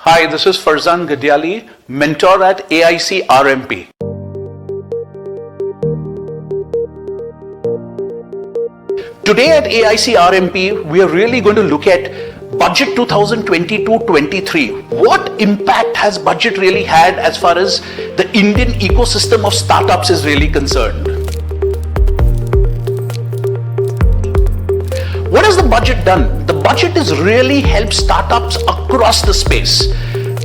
Hi, this is Farzan Ghadially, mentor at AICRMP. Today at AICRMP, we are really going to look at Budget 2022-23. What impact has budget really had as far as the Indian ecosystem of startups is really concerned? What has the budget done? The budget has really helped startups across the space.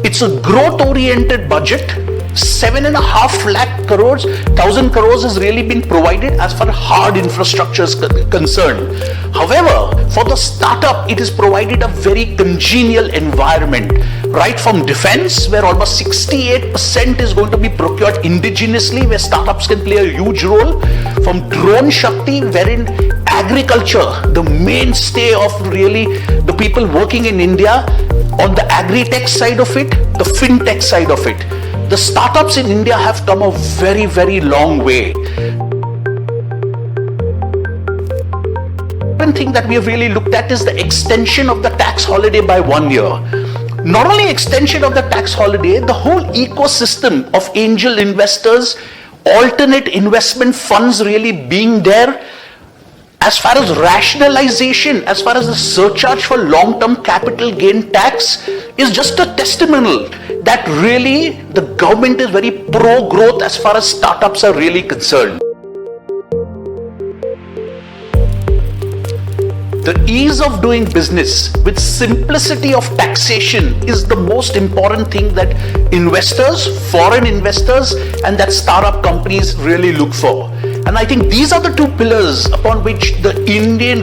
It's a growth-oriented budget. 7.5 lakh crores, 1,000 crores has really been provided as far as hard infrastructure is concerned. However, for the startup, it has provided a very congenial environment. Right from defense, where almost 68% is going to be procured indigenously, where startups can play a huge role. From drone Shakti, wherein agriculture, the mainstay of really the people working in India, on the agri-tech side of it, the fintech side of it. The startups in India have come a very, very long way. One thing that we have really looked at is the extension of the tax holiday by 1 year. Not only extension of the tax holiday, the whole ecosystem of angel investors, alternate investment funds really being there, as far as rationalization, as far as the surcharge for long-term capital gain tax is just a testimonial that really the government is very pro-growth as far as startups are really concerned. The ease of doing business with simplicity of taxation is the most important thing that investors, foreign investors, and that startup companies really look for. And I think these are the two pillars upon which the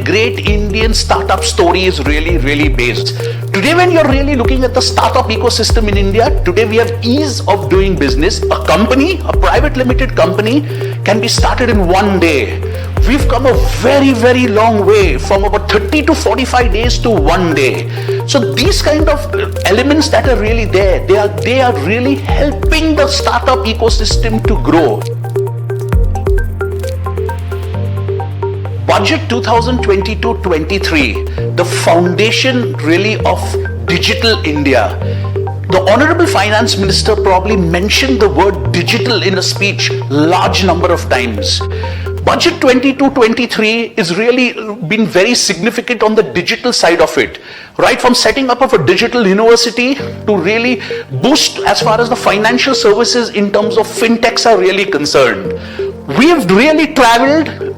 great Indian startup story is really, really based. Today, when you're really looking at the startup ecosystem in India, today we have ease of doing business. A company, a private limited company, can be started in 1 day. We've come a very, very long way from about 30 to 45 days to 1 day. So these kind of elements that are really there, they are really helping the startup ecosystem to grow. Budget 2022-23, the foundation really of digital India. The Honorable Finance Minister probably mentioned the word digital in a speech large number of times. Budget 22-23 is really been very significant on the digital side of it. Right from setting up of a digital university to really boost as far as the financial services in terms of fintechs are really concerned. We've really traveled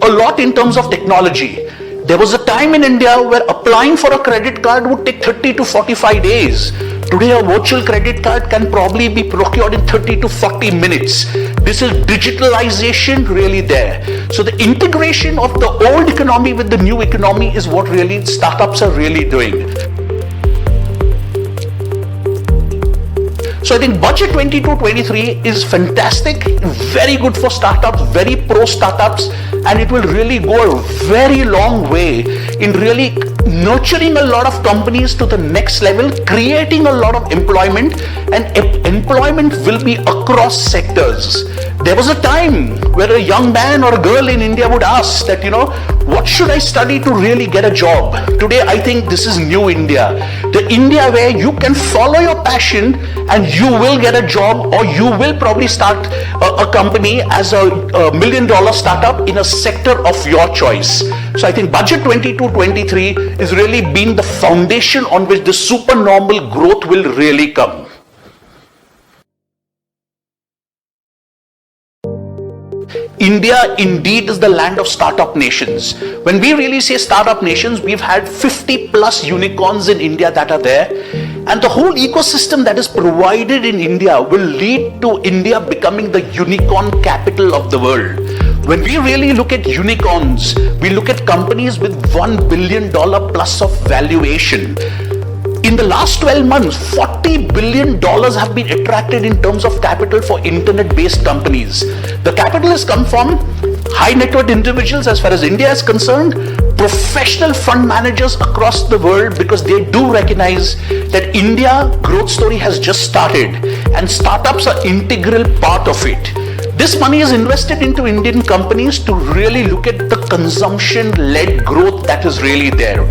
a lot in terms of technology. There was a time in India where applying for a credit card would take 30 to 45 days. Today, a virtual credit card can probably be procured in 30 to 40 minutes. This is digitalization really there. So the integration of the old economy with the new economy is what really startups are really doing. So I think Budget 22-23 is fantastic, very good for startups, very pro startups, and it will really go a very long way in really nurturing a lot of companies to the next level, creating a lot of employment, and employment will be across sectors. There was a time where a young man or a girl in India would ask that, what should I study to really get a job? Today, I think this is new India. The India where you can follow your passion and you will get a job, or you will probably start a company as a $1 million startup in a sector of your choice. So I think Budget 22-23 is really been the foundation on which the supernormal growth will really come. India indeed is the land of startup nations. When we really say startup nations, we've had 50 plus unicorns in India that are there. And the whole ecosystem that is provided in India will lead to India becoming the unicorn capital of the world. When we really look at unicorns, we look at companies with $1 billion plus of valuation. In the last 12 months, $40 billion have been attracted in terms of capital for internet-based companies. The capital has come from high net worth individuals as far as India is concerned, professional fund managers across the world, because they do recognize that India growth story has just started and startups are integral part of it. This money is invested into Indian companies to really look at the consumption-led growth that is really there.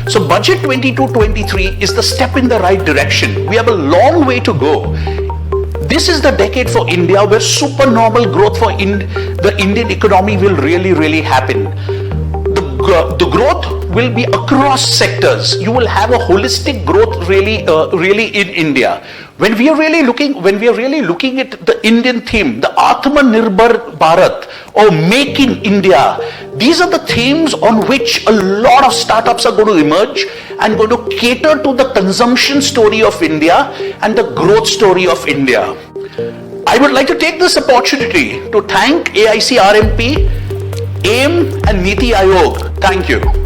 So budget 22-23 is the step in the right direction. We have a long way to go. This is the decade for India where supernormal growth for the Indian economy will really happen. The growth will be across sectors. You will have a holistic growth really in India. When we are really looking at the Indian theme, the Atmanirbhar Bharat or Make in India, these are the themes on which a lot of startups are going to emerge and going to cater to the consumption story of India and the growth story of India. I would like to take this opportunity to thank AICRMP, AIM and Niti Aayog. Thank you.